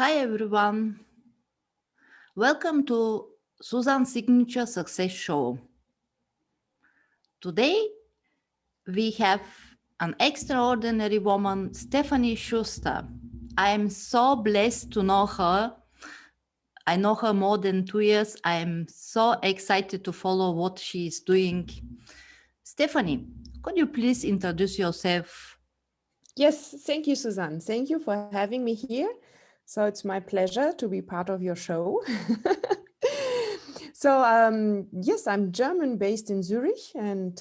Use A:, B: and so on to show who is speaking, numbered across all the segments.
A: Hi everyone, welcome to Suzan's Signature Success Show. Today we have an extraordinary woman, Stephanie Schuster. I am so blessed to know her. I know her more than 2 years. I am so excited to follow what she is doing. Stephanie, could you please introduce yourself?
B: Yes, thank you, Suzan. Thank you for having me here. So it's my pleasure to be part of your show. Yes, I'm German based in Zurich. And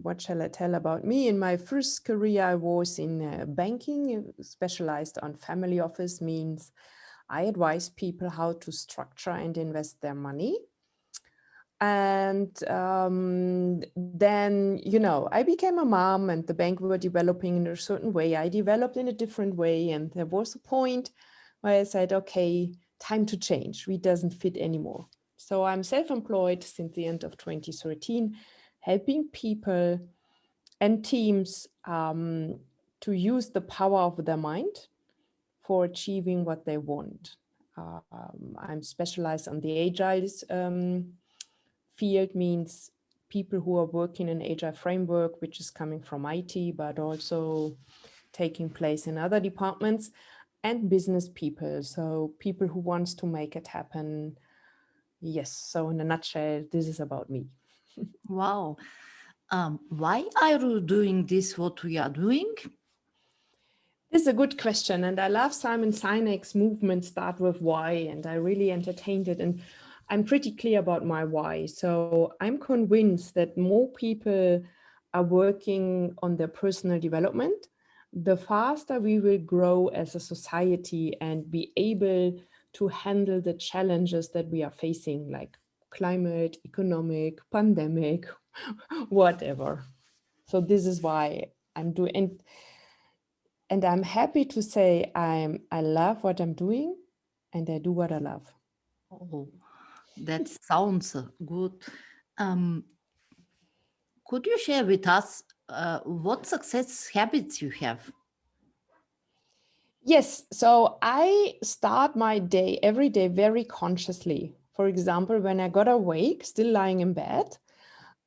B: what shall I tell about me? In my first career, I was in banking, specialized on family office, means I advise people how to structure and invest their money. And then, I became a mom and the bank were developing in a certain way. I developed in a different way. And there was a point where I said, okay, time to change. We doesn't fit anymore. So I'm self-employed since the end of 2013, helping people and teams to use the power of their mind for achieving what they want. I'm specialized on the agile field, means people who are working in agile framework, which is coming from IT, but also taking place in other departments, and business people. So people who wants to make it happen. Yes. So in a nutshell, this is about me.
A: Wow. Why are you doing this, what we are doing?
B: This is a good question. And I love Simon Sinek's movement Start With Why, and I really entertained it. And I'm pretty clear about my why. So I'm convinced that more people are working on their personal development, the faster we will grow as a society and be able to handle the challenges that we are facing, like climate, economic, pandemic, whatever. So this is why I'm doing. And I'm happy to say I love what I'm doing and I do what I love.
A: Oh, that sounds good. Um, could you share with us what success habits you have?
B: Yes, so I start my day every day very consciously. For example, when I got awake, still lying in bed,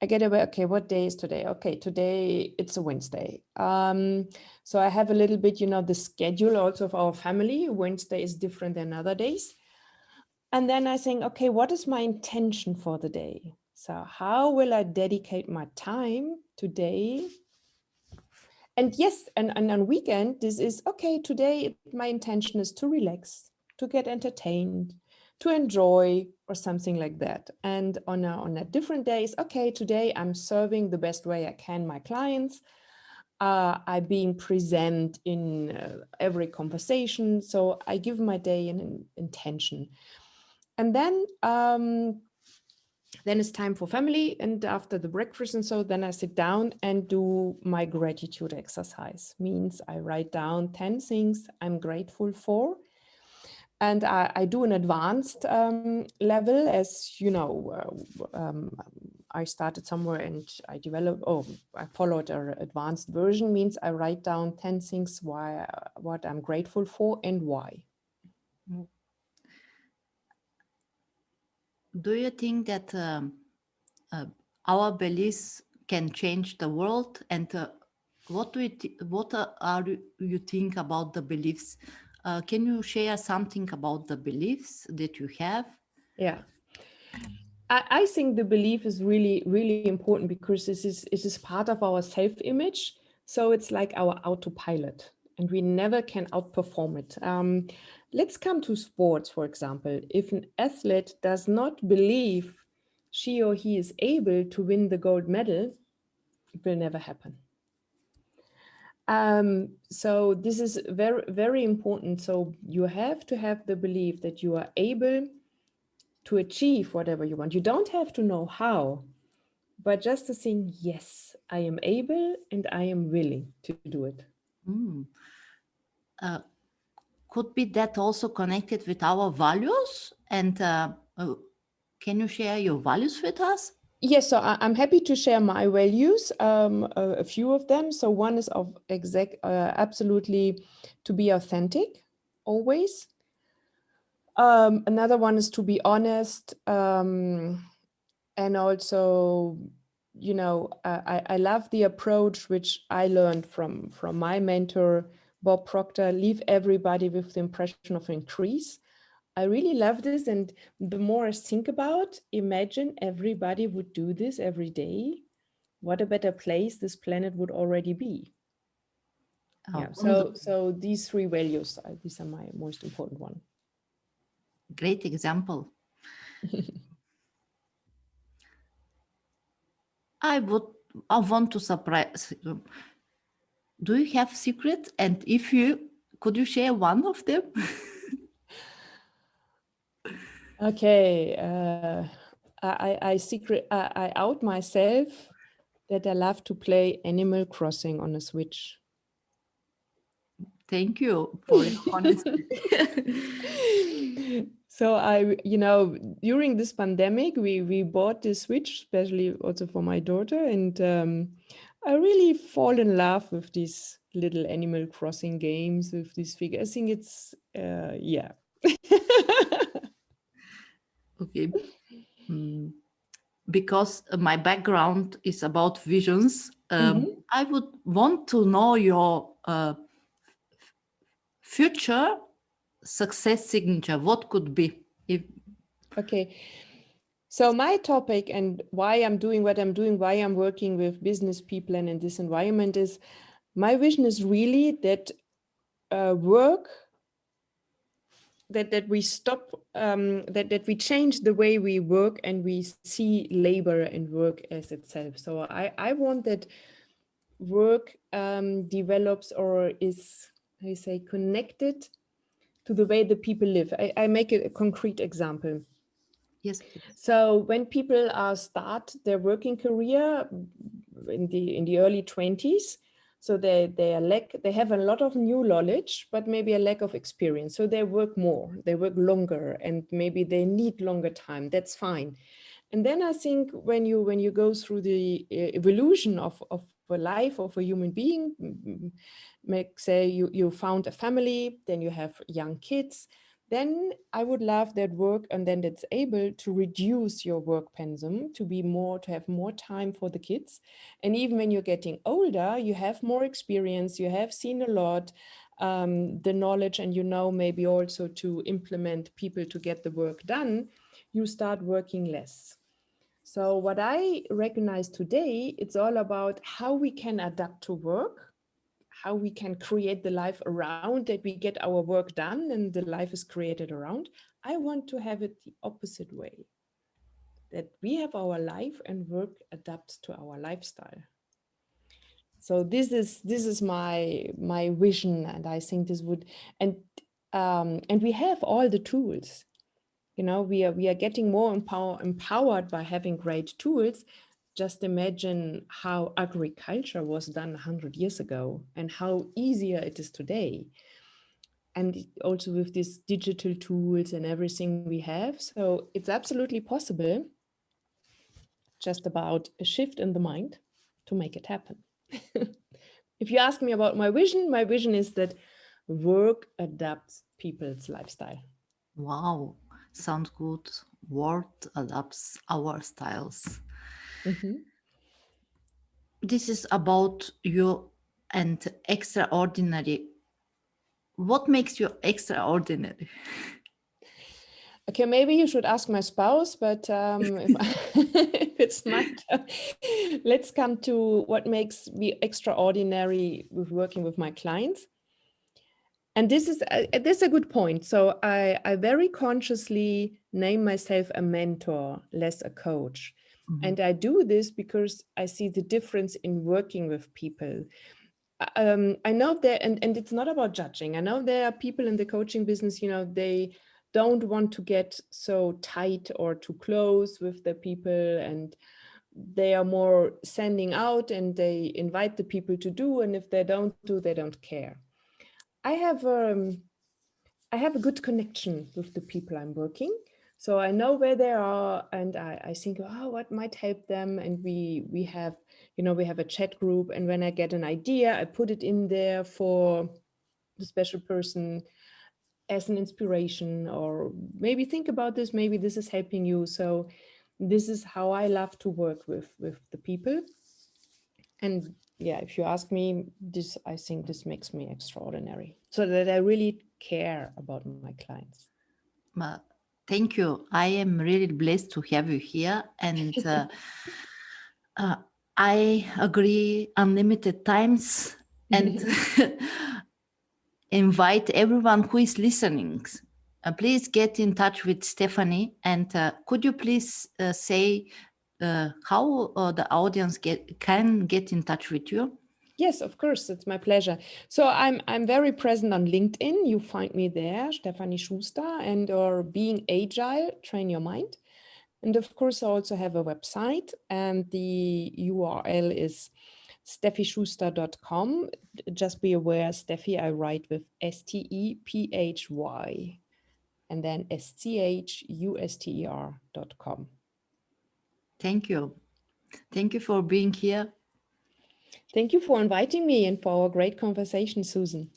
B: I get away, okay, what day is today? Okay, today it's a Wednesday. So I have a little bit, the schedule also of our family. Wednesday is different than other days. And then I think, okay, what is my intention for the day? So how will I dedicate my time today? And yes, and on weekend, this is, okay, today my intention is to relax, to get entertained, to enjoy or something like that. And on a different days, okay, today I'm serving the best way I can my clients. I being present in every conversation. So I give my day an intention. And then it's time for family. And after the breakfast and so, then I sit down and do my gratitude exercise. Means I write down 10 things I'm grateful for. And I do an advanced level, as you know, I started somewhere and I followed an advanced version, means I write down 10 things what I'm grateful for and why.
A: Do you think that uh, our beliefs can change the world? And what you think about the beliefs? Can you share something about the beliefs that you have?
B: Yeah. I think the belief is really, really important because it is part of our self-image. So it's like our autopilot, and we never can outperform it. Let's come to sports, for example. If an athlete does not believe she or he is able to win the gold medal, it will never happen. So this is very, very important. So you have to have the belief that you are able to achieve whatever you want. You don't have to know how, but just to think, yes, I am able and I am willing to do it.
A: Mm. Uh, could be that also connected with our values? And can you share your values with us?
B: Yes, so I'm happy to share my values, a few of them. So one is of absolutely to be authentic always. Another one is to be honest, and also, I love the approach which I learned from my mentor, Bob Proctor, leave everybody with the impression of increase. I really love this. And the more I think about, imagine everybody would do this every day. What a better place this planet would already be. Yeah. So,
A: Wonderful.
B: so these three values, these are my most important one.
A: Great example. I would. I want to surprise. Do you have secrets? And if you could, you share one of them?
B: Okay. I out myself that I love to play Animal Crossing on a Switch.
A: Thank you for your honesty.
B: So during this pandemic, we bought this Switch, especially also for my daughter, and I really fall in love with these little Animal Crossing games with these figures. I think it's yeah.
A: Okay. Mm, because my background is about visions,
B: Mhm.
A: I would want to know your future success signature. What could be? If
B: Okay. So my topic and why I'm doing what I'm doing, why I'm working with business people and in this environment is my vision is really that work that we stop that we change the way we work and we see labor and work as itself. So I want that work develops or is, how you say, connected to the way the people live. I make a concrete example.
A: yes, please.
B: So when people start their working career in the early 20s, so they have a lot of new knowledge, but maybe a lack of experience. So they work more, they work longer, and maybe they need longer time. That's fine. And then I think when you go through the evolution of a life of a human being, say you found a family, then you have young kids, then I would love that work and then it's able to reduce your work pensum to have more time for the kids. And even when you're getting older, you have more experience, you have seen a lot, the knowledge, and maybe also to implement people to get the work done, you start working less. So what I recognize today, it's all about how we can adapt to work, how we can create the life around that we get our work done and the life is created around. I want to have it the opposite way, that we have our life and work adapts to our lifestyle. So this is my vision, and I think this would, and we have all the tools. We are getting more empowered by having great tools. Just imagine how agriculture was done 100 years ago and how easier it is today. And also with these digital tools and everything we have. So it's absolutely possible, just about a shift in the mind to make it happen. If you ask me about my vision is that work adapts people's lifestyle.
A: Wow, sounds good. Word adapts our styles.
B: Mhm.
A: This is about you and extraordinary. What makes you extraordinary?
B: Okay, maybe you should ask my spouse, but if it's my turn, let's come to what makes me extraordinary with working with my clients. And this is a good point. So I very consciously name myself a mentor, less a coach.
A: Mhm.
B: And I do this because I see the difference in working with people. I know that, and it's not about judging. I know there are people in the coaching business, they don't want to get so tight or too close with the people, and they are more sending out and they invite the people to do, and if they don't do, they don't care. I have I have a good connection with the people I'm working. So I know where they are and I think, oh, what might help them? And we have, we have a chat group. And when I get an idea, I put it in there for the special person. as an inspiration, or maybe think about this, maybe this is helping you. So this is how I love to work with the people. And yeah, if you ask me, this, I think this makes me extraordinary, so that I really care about my clients.
A: But thank you. I am really blessed to have you here. And uh, I agree, unlimited times. And invite everyone who is listening. Please get in touch with Stephanie. And could you please say how the audience can get in touch with you?
B: Yes, of course, it's my pleasure. So I'm very present on LinkedIn. You find me there, Stephanie Schuster, and or Being Agile, Train Your Mind. And of course, I also have a website, and the URL is steffischuster.com. Just be aware, Steffi, I write with STEPHY and then SCHUSTER.com.
A: Thank you. Thank you for being here.
B: Thank you for inviting me and for our great conversation, Susan.